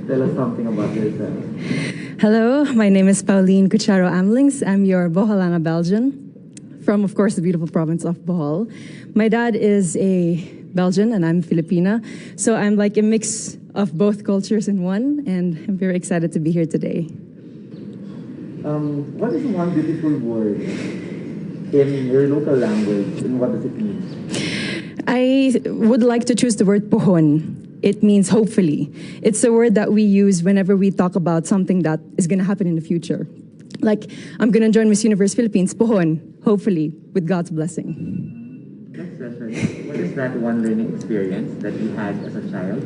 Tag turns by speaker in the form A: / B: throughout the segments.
A: Tell us something about yourself.
B: Hello, my name is Pauline Amelinckx. I'm your Boholana Belgian from, of course, the beautiful province of Bohol. My dad is a Belgian and I'm Filipina, so I'm like a mix of both cultures in one, and I'm very excited to be here today.
A: What is one beautiful word in your local language, and what does it mean?
B: I would like to choose the word pohon. It means hopefully. It's a word that we use whenever we talk about something that is going to happen in the future. Like, I'm going to join Miss Universe Philippines, pohon, hopefully, with God's blessing.
A: Next question. What is that one learning experience that you had as a child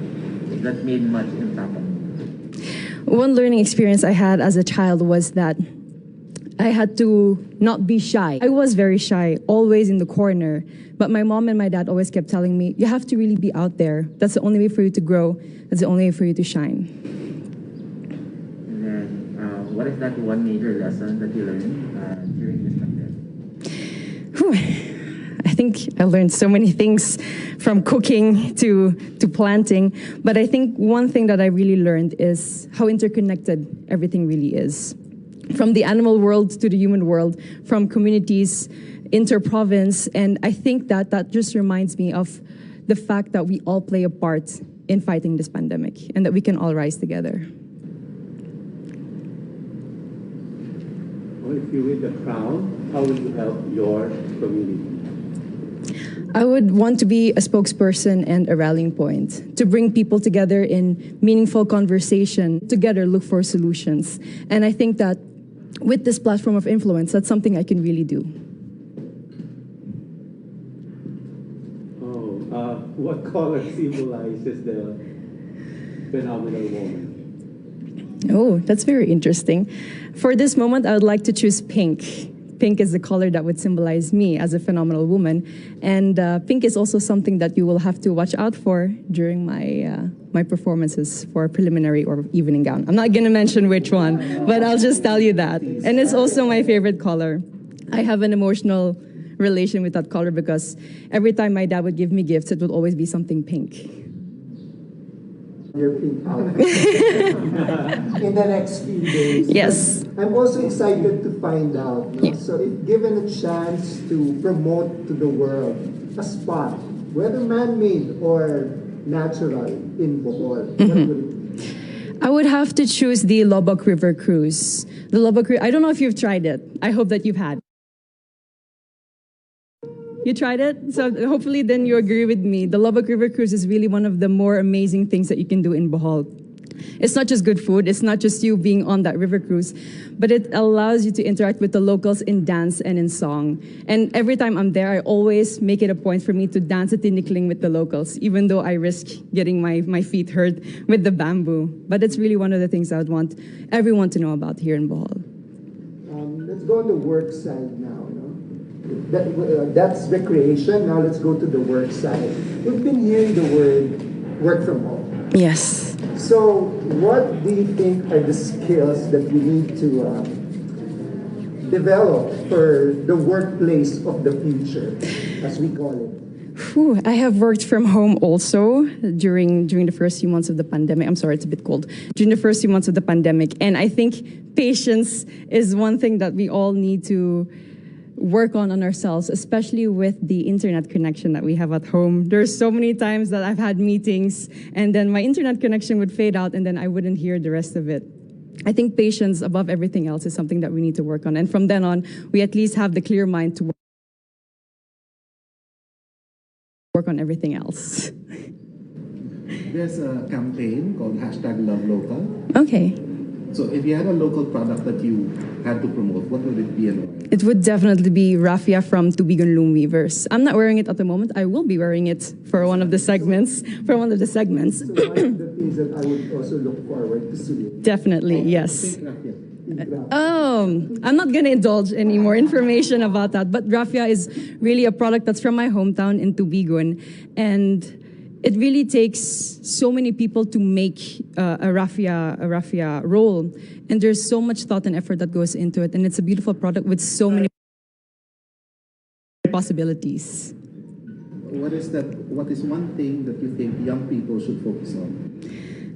A: that made much impact on you?
B: One learning experience I had as a child was that I had to not be shy. I was very shy, always in the corner. But my mom and my dad always kept telling me, you have to really be out there. That's the only way for you to grow. That's the only way for you to shine.
A: And then, what is that one major lesson that you learned during this pandemic?
B: I think I learned so many things, from cooking to planting. But I think one thing that I really learned is how interconnected everything really is. From the animal world to the human world, from communities, inter-province, and I think that just reminds me of the fact that we all play a part in fighting this pandemic and that we can all rise together.
C: Well, if you win the crown, how will you help your community?
B: I would want to be a spokesperson and a rallying point, to bring people together in meaningful conversation, together look for solutions. And I think that with this platform of influence, that's something I can really do.
C: What color symbolizes the phenomenal woman?
B: Oh, that's very interesting. For this moment, I would like to choose pink. Pink is the color that would symbolize me as a phenomenal woman. And pink is also something that you will have to watch out for during my performances for preliminary or evening gown. I'm not going to mention which one, but I'll just tell you that. And it's also my favorite color. I have an emotional relation with that color because every time my dad would give me gifts, it would always be something pink.
D: Your pink outfit in the next few days.
B: Yes.
D: I'm also excited to find out. No? Yeah. So if given a chance to promote to the world a spot, whether man-made or natural, in Bohol, what would it be?
B: I would have to choose the Lobok River Cruise. The Lobok River, I don't know if you've tried it. I hope that you've had. You tried it? So hopefully then you agree with me. The Lobok River Cruise is really one of the more amazing things that you can do in Bohol. It's not just good food, it's not just you being on that river cruise, but it allows you to interact with the locals in dance and in song. And every time I'm there, I always make it a point for me to dance a tinikling with the locals, even though I risk getting my feet hurt with the bamboo. But it's really one of the things I would want everyone to know about here in Bohol.
D: Let's go on the work side now. That's recreation. Now let's go to the work side. We've been hearing the word work from home.
B: Yes.
D: So what do you think are the skills that we need to develop for the workplace of the future, as we call it?
B: I have worked from home also during the first few months of the pandemic. I'm sorry, it's a bit cold. During the first few months of the pandemic. And I think patience is one thing that we all need to work on ourselves, especially with the internet connection that we have at home. There's so many times that I've had meetings and then my internet connection would fade out and then I wouldn't hear the rest of it. I think patience above everything else is something that we need to work on. And from then on, we at least have the clear mind to work on everything else.
C: There's a campaign called #LoveLocal.
B: Okay.
C: So if you had a local product that you had to promote, what would it be and why?
B: It would definitely be raffia from Tubigon Loom Weavers. I'm not wearing it at the moment. I will be wearing it for one of the segments.
D: So one of the things that I would also look forward to seeing.
B: Definitely, yes. I'm not going to indulge any more information about that, but raffia is really a product that's from my hometown in Tubigon, and it really takes so many people to make a raffia roll, and there's so much thought and effort that goes into it, and it's a beautiful product with so many possibilities.
C: What is one thing that you think young people should focus on?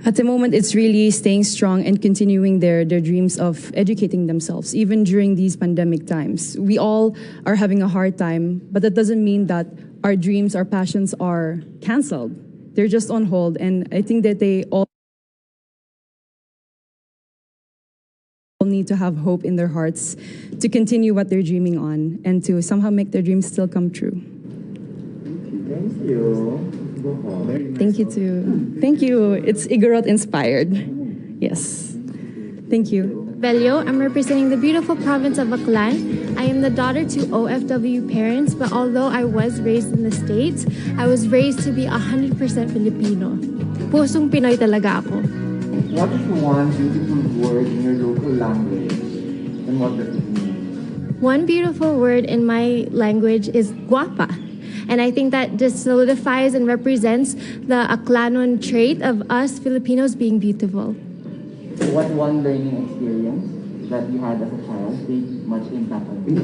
B: At the moment, it's really staying strong and continuing their dreams of educating themselves, even during these pandemic times. We all are having a hard time, but that doesn't mean that our dreams, our passions are canceled. They're just on hold, and I think that they all need to have hope in their hearts to continue what they're dreaming on and to somehow make their dreams still come true.
A: Thank you. Bohol. Very nice.
B: Thank you too. Thank you. It's Igorot inspired. Yes. Thank you.
E: Bello, I'm representing the beautiful province of Aklan. I am the daughter to OFW parents, but although I was raised in the States, I was raised to be 100% Filipino. Pusong Pinoy talaga ako.
A: What is one beautiful word in your local language, and what does it mean?
E: One beautiful word in my language is guapa. And I think that just solidifies and represents the Aklanon trait of us Filipinos being beautiful.
A: What one learning experience that you had as a child made much impact on you?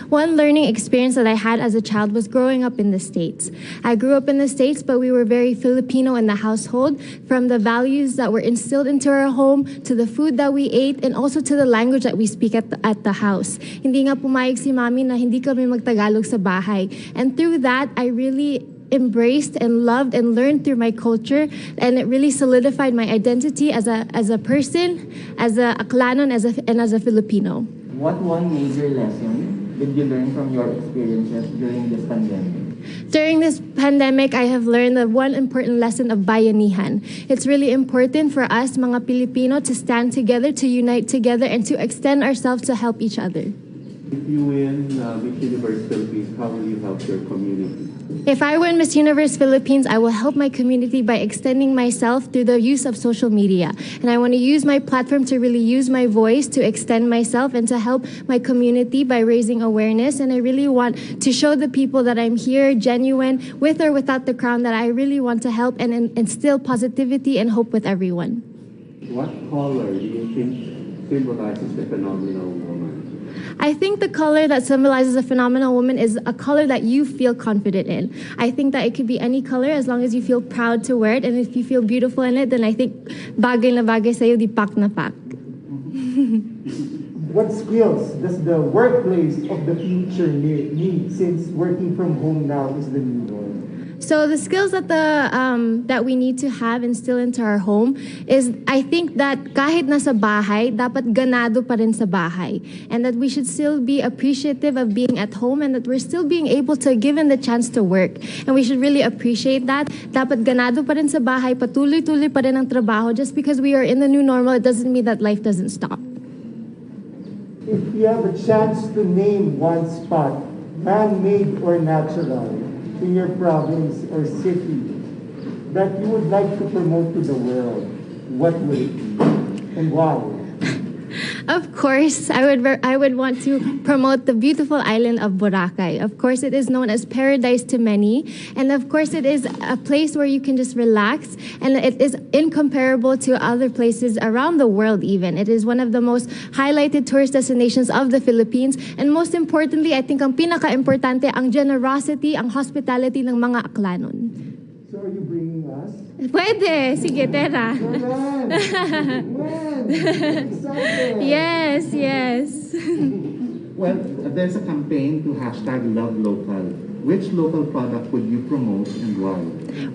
E: One learning experience that I had as a child was growing up in the States. I grew up in the States, but we were very Filipino in the household, from the values that were instilled into our home, to the food that we ate, and also to the language that we speak at the house. Hindi nga pumayag si mami na hindi kami magtagalog sa bahay. And through that, I really embraced and loved and learned through my culture, and it really solidified my identity as a person, as a Aklanon, and as a Filipino.
A: What one major lesson did you learn from your experiences during this pandemic?
E: During this pandemic, I have learned the one important lesson of bayanihan. It's really important for us, mga Pilipino, to stand together, to unite together, and to extend ourselves to help each other.
C: If you win Miss Universe Philippines, how will you help your community?
E: If I win Miss Universe Philippines, I will help my community by extending myself through the use of social media. And I want to use my platform to really use my voice to extend myself and to help my community by raising awareness. And I really want to show the people that I'm here, genuine, with or without the crown, that I really want to help and instill positivity and hope with everyone.
C: What color do you think symbolizes the phenomenal woman?
E: I think the color that symbolizes a phenomenal woman is a color that you feel confident in. I think that it could be any color as long as you feel proud to wear it, and if you feel beautiful in it, then I think bagay na bagay sa'yo, di pak na pak.
D: What skills does the workplace of the future need, since working from home now is the new norm?
E: So the skills that that we need to have and instill into our home is, I think that kahit nasa bahay, dapat ganado pa rin sa bahay, and that we should still be appreciative of being at home, and that we're still being able to given the chance to work, and we should really appreciate that. Dapat ganado pa rin sa bahay, patuloy-tuloy pa rin ang trabaho. Just because we are in the new normal, it doesn't mean that life doesn't stop.
D: If you have a chance to name one spot, man-made or natural, in your province or city that you would like to promote to the world, what would it be and why?
E: Of course, I would want to promote the beautiful island of Boracay. Of course, it is known as paradise to many, and of course, it is a place where you can just relax, and it is incomparable to other places around the world even. It is one of the most highlighted tourist destinations of the Philippines, and most importantly, I think ang pinaka-importante, ang generosity, ang hospitality ng mga Aklanon.
D: So are you bringing us?
E: Pwede! Sige, tera.
D: When? Excited.
E: Yes, yes.
C: Well, there's a campaign to hashtag Love Local. Which local product would you promote and why?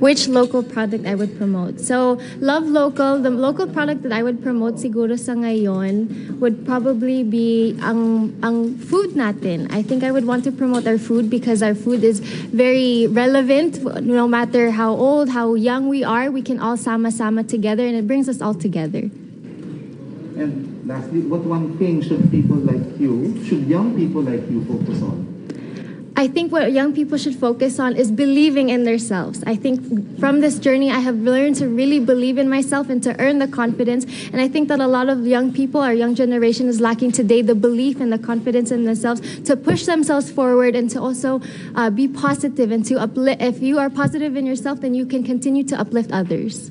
E: Which local product I would promote? So, Love Local, the local product that I would promote siguro sa ngayon would probably be ang food natin. I think I would want to promote our food because our food is very relevant. No matter how old, how young we are, we can all sama-sama together, and it brings us all together.
C: And lastly, what one thing should young people like you focus on?
E: I think what young people should focus on is believing in themselves. I think from this journey, I have learned to really believe in myself and to earn the confidence. And I think that a lot of young people, our young generation, is lacking today the belief and the confidence in themselves to push themselves forward and to also be positive and to uplift. If you are positive in yourself, then you can continue to uplift others.